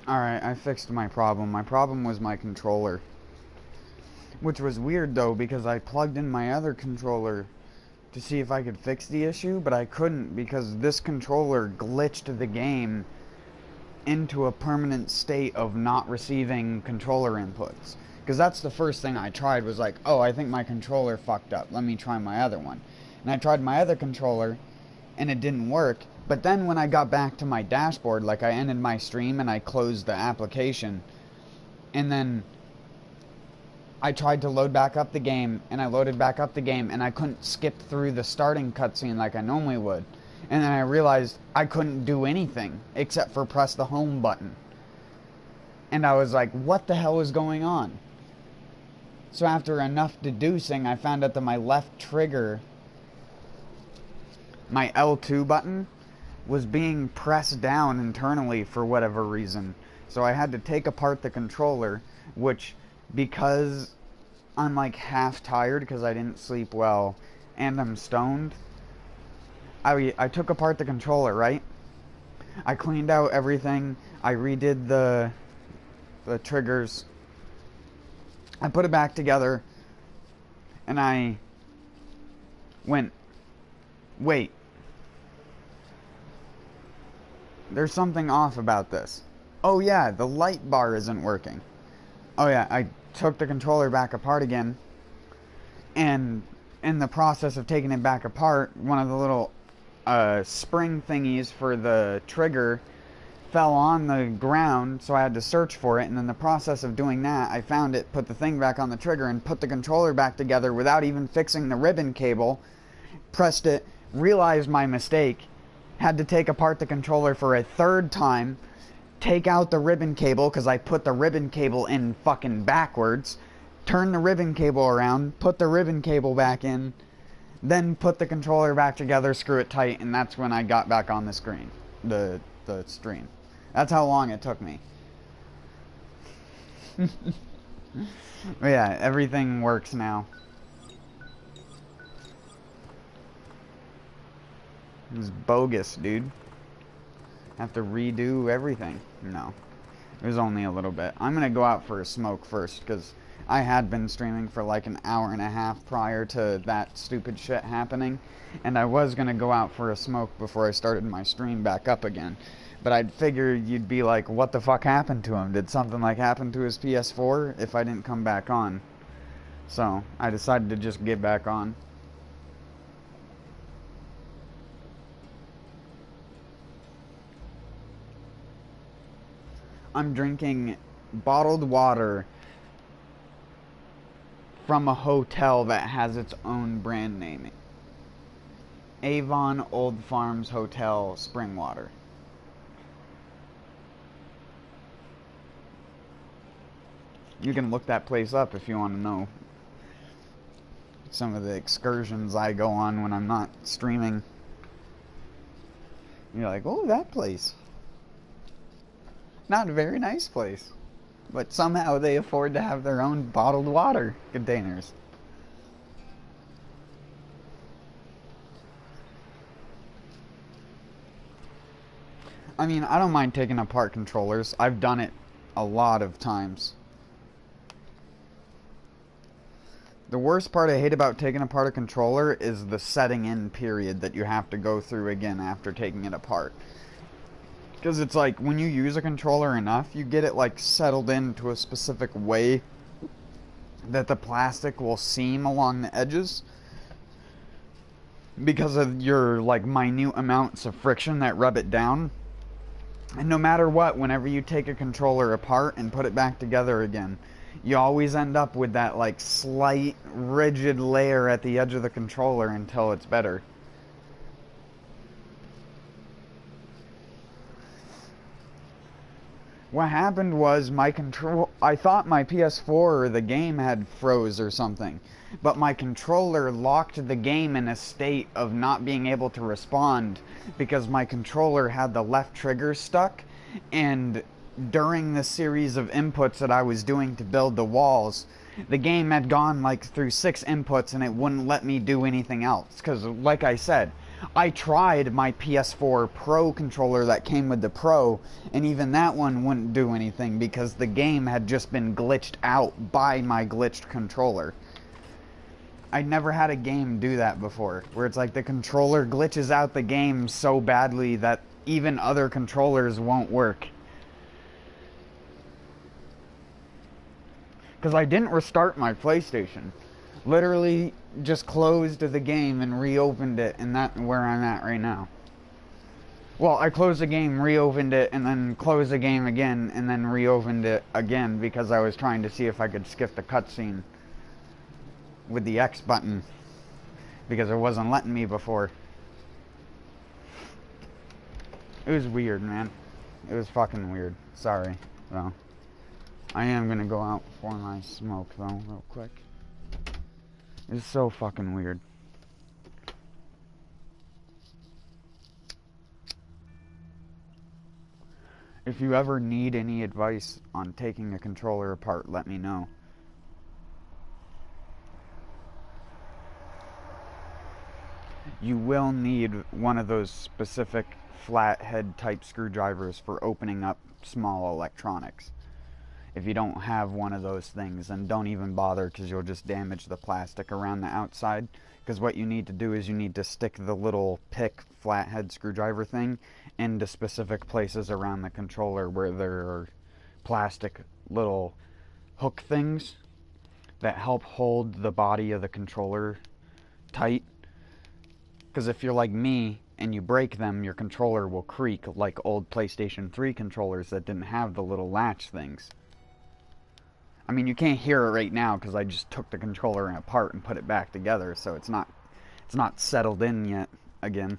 Alright, I fixed my problem. My problem was my controller. Which was weird though, because I plugged in my other controller to see if I could fix the issue, but I couldn't because this controller glitched the game into a permanent state of not receiving controller inputs. Because that's the first thing I tried, was like, oh, I think my controller fucked up. Let me try my other one. And I tried my other controller, and it didn't work. But then when I got back to my dashboard, like I ended my stream and I closed the application, and then I tried to load back up the game, and I loaded back up the game, and I couldn't skip through the starting cutscene like I normally would. And then I realized I couldn't do anything except for press the home button. And I was like, what the hell is going on? So after enough deducing, I found out that my left trigger, my L2 button, was being pressed down internally for whatever reason. So I had to take apart the controller, which, because I'm like half tired because I didn't sleep well and I'm stoned, I took apart the controller, right? I cleaned out everything. I redid the triggers. I put it back together, and I went, wait, there's something off about this. Oh yeah, the light bar isn't working. Oh yeah, I took the controller back apart again, and in the process of taking it back apart, one of the little spring thingies for the trigger fell on the ground, so I had to search for it, and in the process of doing that, I found it, put the thing back on the trigger, and put the controller back together without even fixing the ribbon cable, pressed it, realized my mistake, had to take apart the controller for a third time, take out the ribbon cable, because I put the ribbon cable in fucking backwards, turn the ribbon cable around, put the ribbon cable back in, then put the controller back together, screw it tight, and that's when I got back on the screen, the stream. That's how long it took me. But yeah, everything works now. It was bogus, dude. Have to redo everything. No. It was only a little bit. I'm gonna go out for a smoke first, because I had been streaming for like an hour and a half prior to that stupid shit happening, and I was gonna go out for a smoke before I started my stream back up again. But I'd figure you'd be like, what the fuck happened to him? Did something like happen to his PS4 if I didn't come back on? So I decided to just get back on. I'm drinking bottled water from a hotel that has its own brand name. Avon Old Farms Hotel Spring Water. You can look that place up if you want to know some of the excursions I go on when I'm not streaming. You're like, oh, that place. Not a very nice place. But somehow they afford to have their own bottled water containers. I mean, I don't mind taking apart controllers. I've done it a lot of times. The worst part I hate about taking apart a controller is the setting in period that you have to go through again after taking it apart. Because it's like, when you use a controller enough, you get it like settled into a specific way that the plastic will seam along the edges. Because of your like minute amounts of friction that rub it down. And no matter what, whenever you take a controller apart and put it back together again, you always end up with that like slight rigid layer at the edge of the controller until it's better. What happened was I thought my PS4 or the game had froze or something, but my controller locked the game in a state of not being able to respond because my controller had the left trigger stuck, and during the series of inputs that I was doing to build the walls, the game had gone like through 6 inputs and it wouldn't let me do anything else. Because like I said, I tried my PS4 Pro controller that came with the Pro, and even that one wouldn't do anything because the game had just been glitched out by my glitched controller. I'd never had a game do that before, where it's like the controller glitches out the game so badly that even other controllers won't work. Because I didn't restart my PlayStation. Literally just closed the game and reopened it, and that's where I'm at right now. Well, I closed the game, reopened it, and then closed the game again, and then reopened it again because I was trying to see if I could skip the cutscene with the X button because it wasn't letting me before. It was weird, man. It was fucking weird. Sorry, though. I am gonna go out for my smoke, though, real quick. It's so fucking weird. If you ever need any advice on taking a controller apart, let me know. You will need one of those specific flathead type screwdrivers for opening up small electronics. If you don't have one of those things, then don't even bother because you'll just damage the plastic around the outside. Because what you need to do is you need to stick the little pick flathead screwdriver thing into specific places around the controller where there are plastic little hook things that help hold the body of the controller tight. Because if you're like me and you break them, your controller will creak like old PlayStation 3 controllers that didn't have the little latch things. I mean, you can't hear it right now because I just took the controller apart and put it back together, so it's not settled in yet again.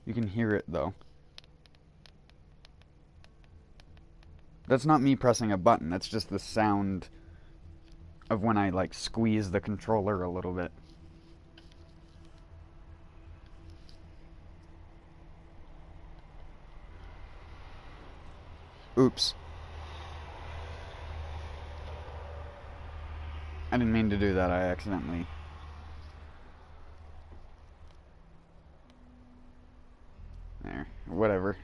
You can hear it though. That's not me pressing a button, that's just the sound of when I like squeeze the controller a little bit. Oops. I didn't mean to do that, I accidentally. There, whatever.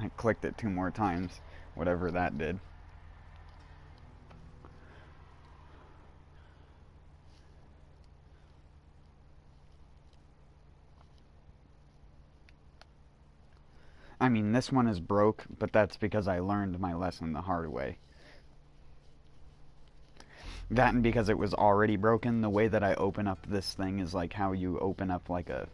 I clicked it 2 more times, whatever that did. I mean, this one is broke, but that's because I learned my lesson the hard way. That and because it was already broken, the way that I open up this thing is like how you open up like a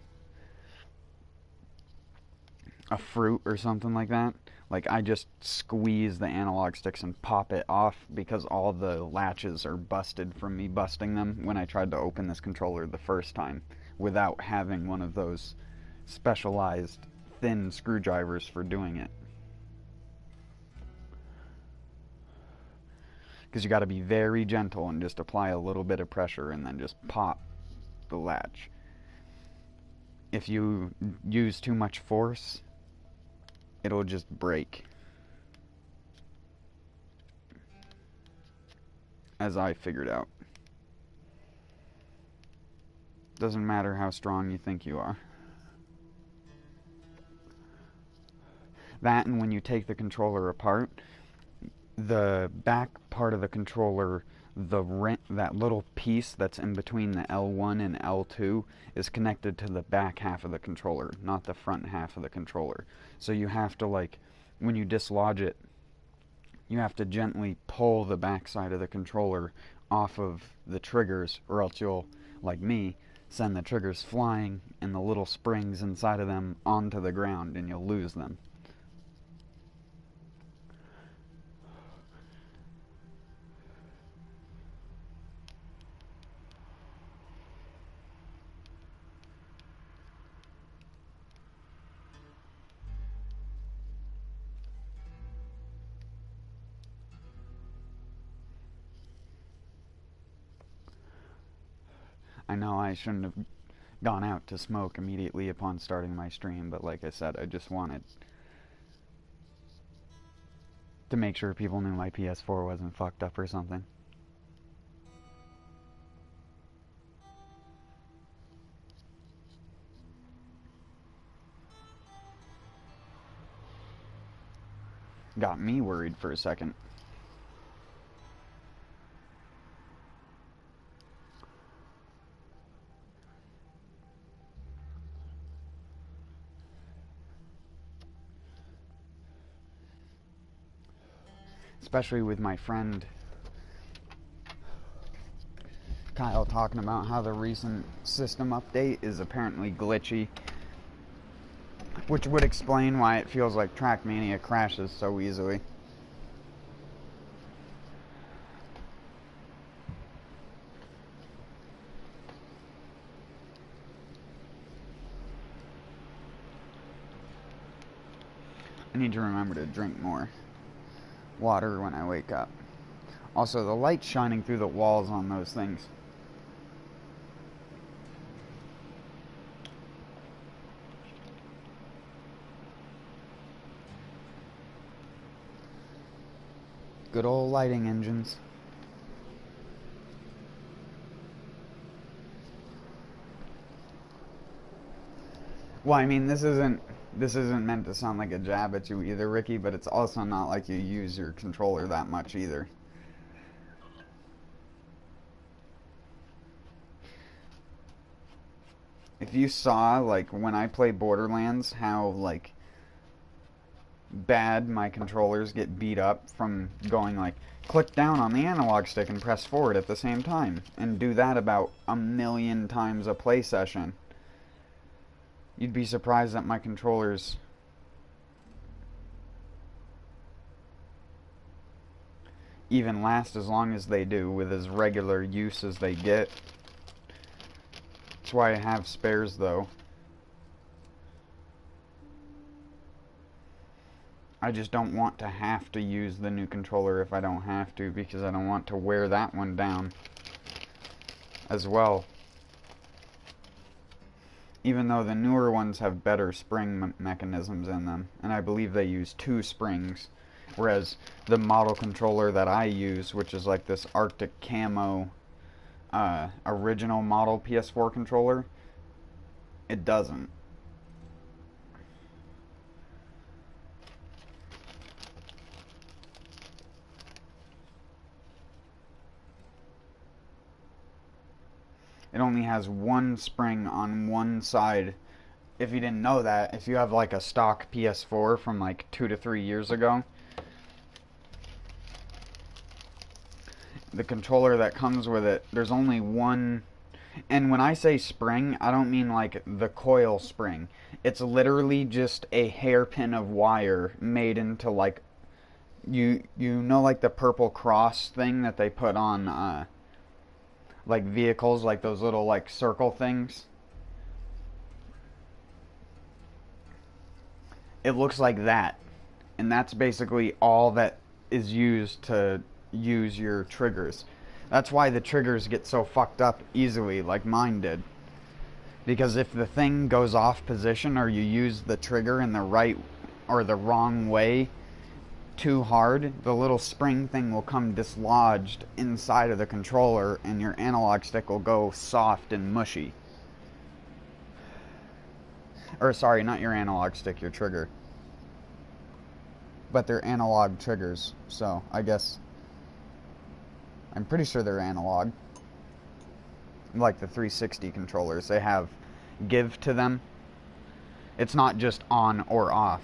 fruit or something like that. Like, I just squeeze the analog sticks and pop it off because all the latches are busted from me busting them when I tried to open this controller the first time without having one of those specialized thin screwdrivers for doing it. Because you got to be very gentle and just apply a little bit of pressure and then just pop the latch. If you use too much force, it'll just break. As I figured out. Doesn't matter how strong you think you are. That, and when you take the controller apart, the back part of the controller, that little piece that's in between the L1 and L2 is connected to the back half of the controller, not the front half of the controller. So you have to, like, when you dislodge it, you have to gently pull the back side of the controller off of the triggers, or else you'll, like me, send the triggers flying and the little springs inside of them onto the ground and you'll lose them. I know I shouldn't have gone out to smoke immediately upon starting my stream, but like I said, I just wanted to make sure people knew my PS4 wasn't fucked up or something. Got me worried for a second. Especially with my friend Kyle talking about how the recent system update is apparently glitchy, which would explain why it feels like Trackmania crashes so easily. I need to remember to drink more water when I wake up. Also, the light's shining through the walls on those things. Good old lighting engines. Well, I mean, this isn't meant to sound like a jab at you either, Ricky, but it's also not like you use your controller that much either. If you saw, like, when I play Borderlands, how, like, bad my controllers get beat up from going, like, click down on the analog stick and press forward at the same time, and do that about 1,000,000 times a play session, you'd be surprised that my controllers even last as long as they do with as regular use as they get. That's why I have spares, though. I just don't want to have to use the new controller if I don't have to, because I don't want to wear that one down as well. Even though the newer ones have better spring mechanisms in them, and I believe they use 2 springs, whereas the model controller that I use, which is like this Arctic Camo original model PS4 controller, it doesn't. It only has 1 spring on one side. If you didn't know that, if you have like a stock PS4 from like 2 to 3 years ago, the controller that comes with it, there's only 1. And when I say spring, I don't mean like the coil spring. It's literally just a hairpin of wire made into like, you know, like the purple cross thing that they put on like vehicles, like those little like circle things. It looks like that, and that's basically all that is used to use your triggers. That's why the triggers get so fucked up easily, like mine did. Because if the thing goes off position, or you use the trigger in the right or the wrong way too hard, the little spring thing will come dislodged inside of the controller, and your analog stick will go soft and mushy. Or sorry, not your analog stick, your trigger. But they're analog triggers, so I guess I'm pretty sure they're analog. Like the 360 controllers, they have give to them. It's not just on or off.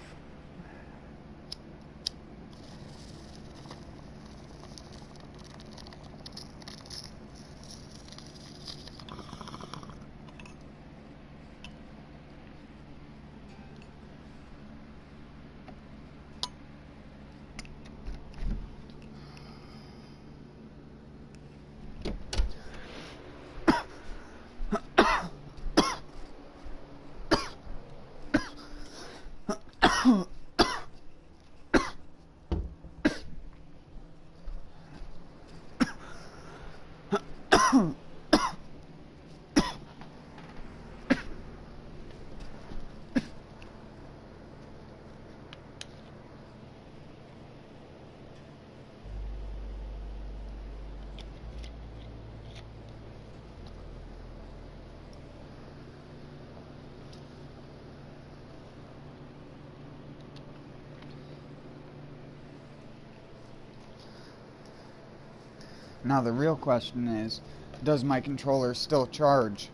Now the real question is, does my controller still charge?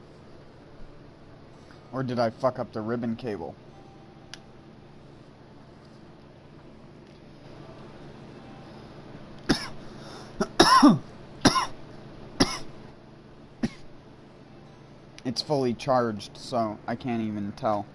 Or did I fuck up the ribbon cable? It's fully charged, so I can't even tell.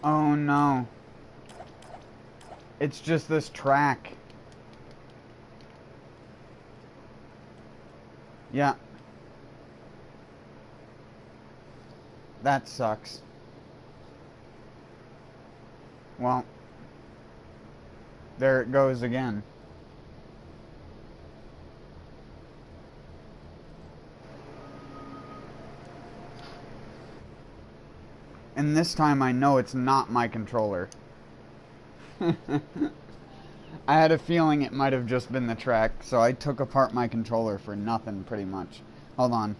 Oh no. It's just this track. Yeah. That sucks. Well, there it goes again. And this time I know it's not my controller. I had a feeling it might have just been the track, so I took apart my controller for nothing, pretty much. Hold on.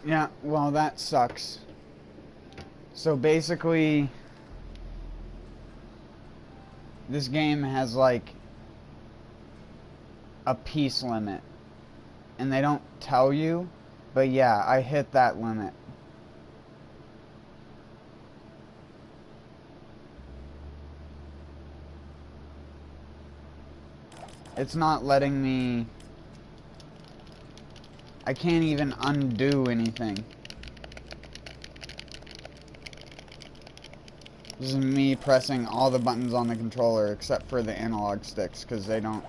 Yeah, well, that sucks. So basically, this game has like a piece limit. And they don't tell you, but yeah, I hit that limit. It's not letting me... I can't even undo anything. This is me pressing all the buttons on the controller except for the analog sticks, because they don't...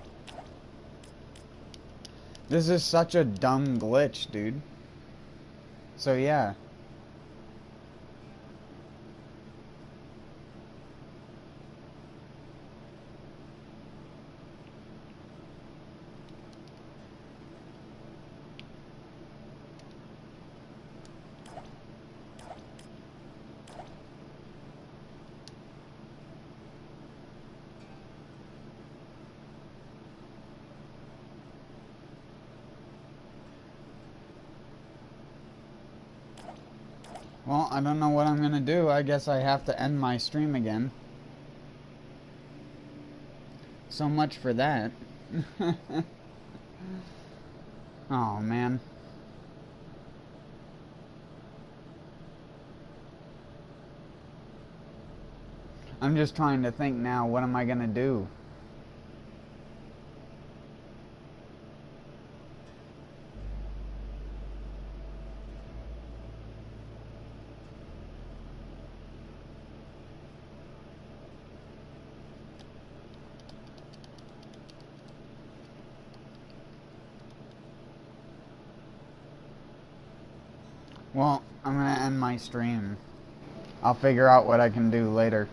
This is such a dumb glitch, dude. So yeah. Well, I don't know what I'm gonna do. I guess I have to end my stream again. So much for that. Oh, man. I'm just trying to think now, what am I gonna do? Well, I'm gonna end my stream. I'll figure out what I can do later.